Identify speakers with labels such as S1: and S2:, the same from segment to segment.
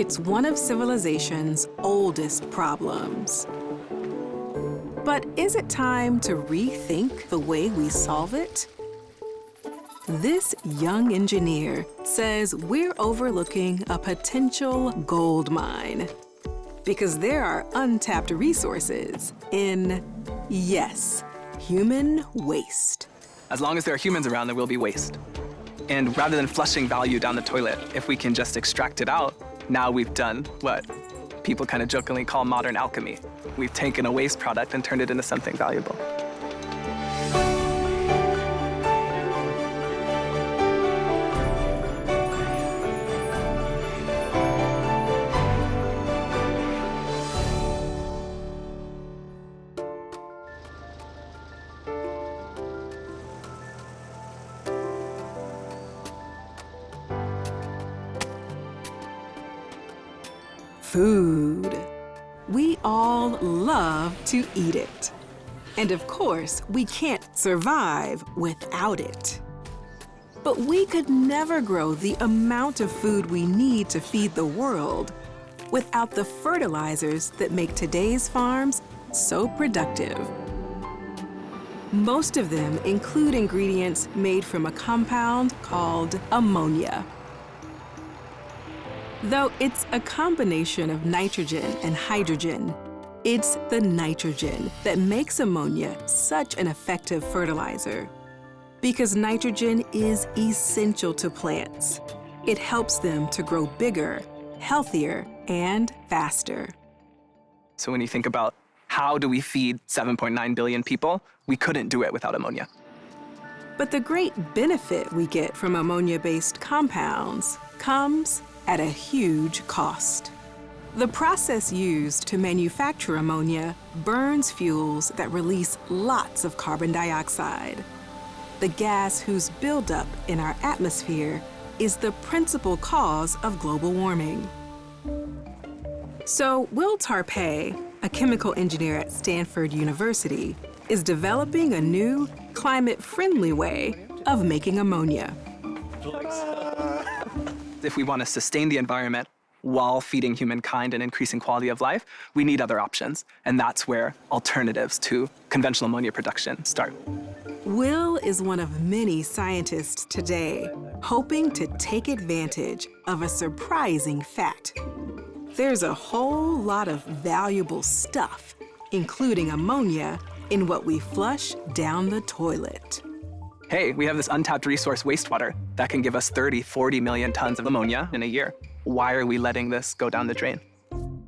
S1: It's one of civilization's oldest problems. But is it time to rethink the way we solve it? This young engineer says we're overlooking a potential gold mine because there are untapped resources in, yes, human waste.
S2: As long as there are humans around, there will be waste. And rather than flushing value down the toilet, if we can just extract it out, now we've done what people kind of jokingly call modern alchemy. We've taken a waste product and turned it into something valuable.
S1: Food. We all love to eat it. And of course, we can't survive without it. But we could never grow the amount of food we need to feed the world without the fertilizers that make today's farms so productive. Most of them include ingredients made from a compound called ammonia. Though it's a combination of nitrogen and hydrogen, it's the nitrogen that makes ammonia such an effective fertilizer. Because nitrogen is essential to plants. It helps them to grow bigger, healthier, and faster.
S2: So when you think about how do we feed 7.9 billion people, we couldn't do it without ammonia.
S1: But the great benefit we get from ammonia-based compounds comes at a huge cost. The process used to manufacture ammonia burns fuels that release lots of carbon dioxide. The gas whose buildup in our atmosphere is the principal cause of global warming. So Will Tarpeh, a chemical engineer at Stanford University, is developing a new climate-friendly way of making ammonia.
S2: If we want to sustain the environment while feeding humankind and increasing quality of life, we need other options. And that's where alternatives to conventional ammonia production start.
S1: Will is one of many scientists today hoping to take advantage of a surprising fact. There's a whole lot of valuable stuff, including ammonia, in what we flush down the toilet.
S2: Hey, we have this untapped resource, wastewater, that can give us 30, 40 million tons of ammonia in a year. Why are we letting this go down the drain?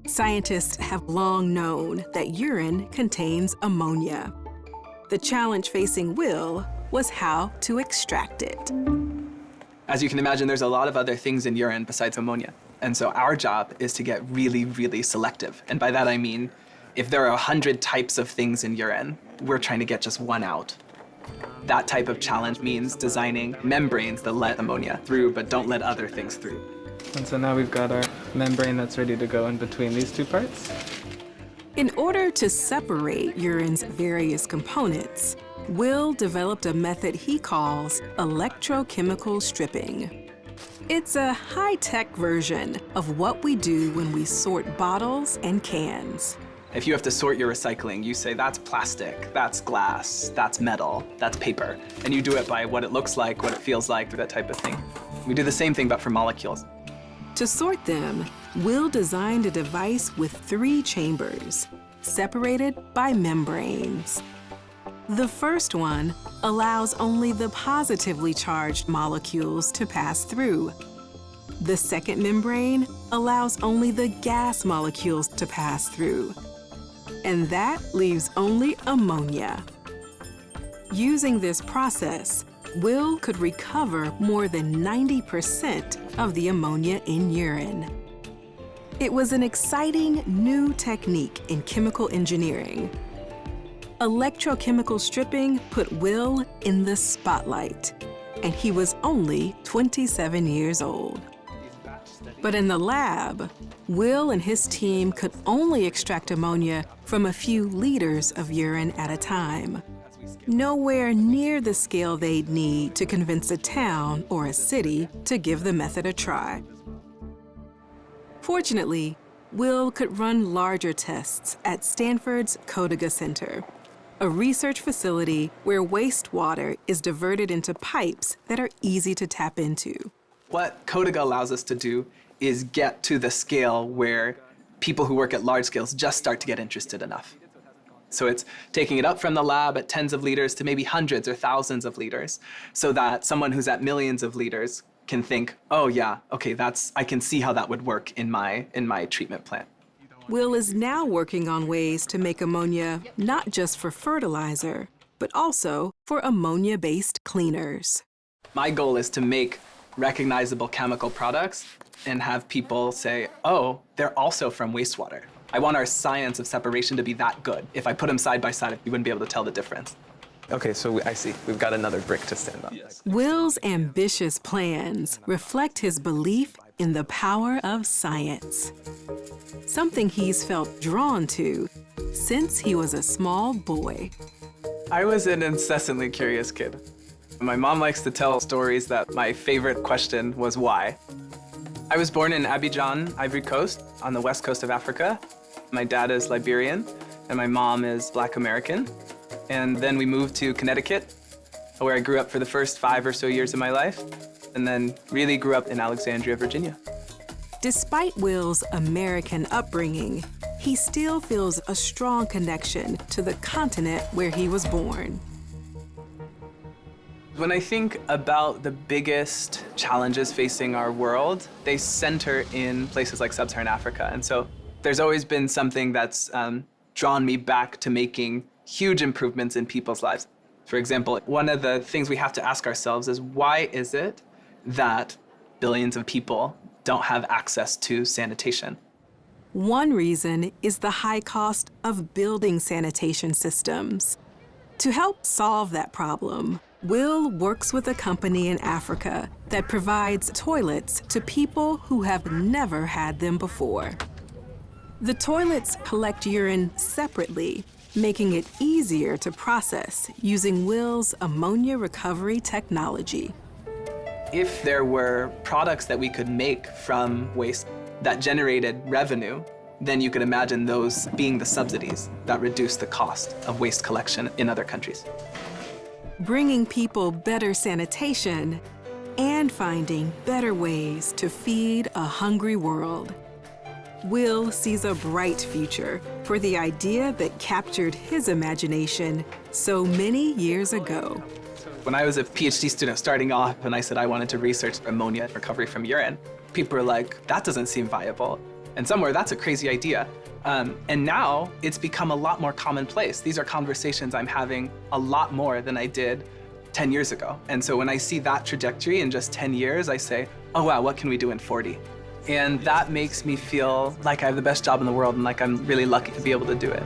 S1: Scientists have long known that urine contains ammonia. The challenge facing Will was how to extract it.
S2: As you can imagine, there's a lot of other things in urine besides ammonia. And so our job is to get really, really selective. And by that I mean, if there are 100 types of things in urine, we're trying to get just one out. That type of challenge means designing membranes that let ammonia through, but don't let other things through.
S3: And so now we've got our membrane that's ready to go in between these two parts.
S1: In order to separate urine's various components, Will developed a method he calls electrochemical stripping. It's a high-tech version of what we do when we sort bottles and cans.
S2: If you have to sort your recycling, you say that's plastic, that's glass, that's metal, that's paper. And you do it by what it looks like, what it feels like, that type of thing. We do the same thing, but for molecules.
S1: To sort them, Will designed a device with 3 chambers, separated by membranes. The first one allows only the positively charged molecules to pass through. The second membrane allows only the gas molecules to pass through. And that leaves only ammonia. Using this process, Will could recover more than 90% of the ammonia in urine. It was an exciting new technique in chemical engineering. Electrochemical stripping put Will in the spotlight, and he was only 27 years old. But in the lab, Will and his team could only extract ammonia from a few liters of urine at a time. Nowhere near the scale they'd need to convince a town or a city to give the method a try. Fortunately, Will could run larger tests at Stanford's Codiga Center, a research facility where wastewater is diverted into pipes that are easy to tap into.
S2: What Codiga allows us to do is get to the scale where people who work at large scales just start to get interested enough. So it's taking it up from the lab at tens of liters to maybe hundreds or thousands of liters, so that someone who's at millions of liters can think, oh yeah, okay, I can see how that would work in my treatment plant.
S1: Will is now working on ways to make ammonia not just for fertilizer, but also for ammonia-based cleaners.
S2: My goal is to make recognizable chemical products and have people say, oh, they're also from wastewater. I want our science of separation to be that good. If I put them side by side, you wouldn't be able to tell the difference.
S3: Okay, so I see. We've got another brick to stand on.
S2: Yes.
S1: Will's ambitious plans reflect his belief in the power of science, something he's felt drawn to since he was a small boy.
S2: I was an incessantly curious kid. My mom likes to tell stories that my favorite question was why. I was born in Abidjan, Ivory Coast, on the west coast of Africa. My dad is Liberian, and my mom is Black American. And then we moved to Connecticut, where I grew up for the first 5 or so years of my life, and then really grew up in Alexandria, Virginia.
S1: Despite Will's American upbringing, he still feels a strong connection to the continent where he was born.
S2: When I think about the biggest challenges facing our world, they center in places like sub-Saharan Africa. And so there's always been something that's drawn me back to making huge improvements in people's lives. For example, one of the things we have to ask ourselves is, why is it that billions of people don't have access to sanitation?
S1: One reason is the high cost of building sanitation systems. To help solve that problem, Will works with a company in Africa that provides toilets to people who have never had them before. The toilets collect urine separately, making it easier to process using Will's ammonia recovery technology.
S2: If there were products that we could make from waste that generated revenue, then you could imagine those being the subsidies that reduce the cost of waste collection in other countries.
S1: Bringing people better sanitation and finding better ways to feed a hungry world. Will sees a bright future for the idea that captured his imagination so many years ago.
S2: When I was a PhD student starting off and I said I wanted to research ammonia recovery from urine, people were like, that doesn't seem viable. And somewhere, that's a crazy idea. And now it's become a lot more commonplace. These are conversations I'm having a lot more than I did 10 years ago. And so when I see that trajectory in just 10 years, I say, oh wow, what can we do in 40? And that makes me feel like I have the best job in the world and like I'm really lucky to be able to do it.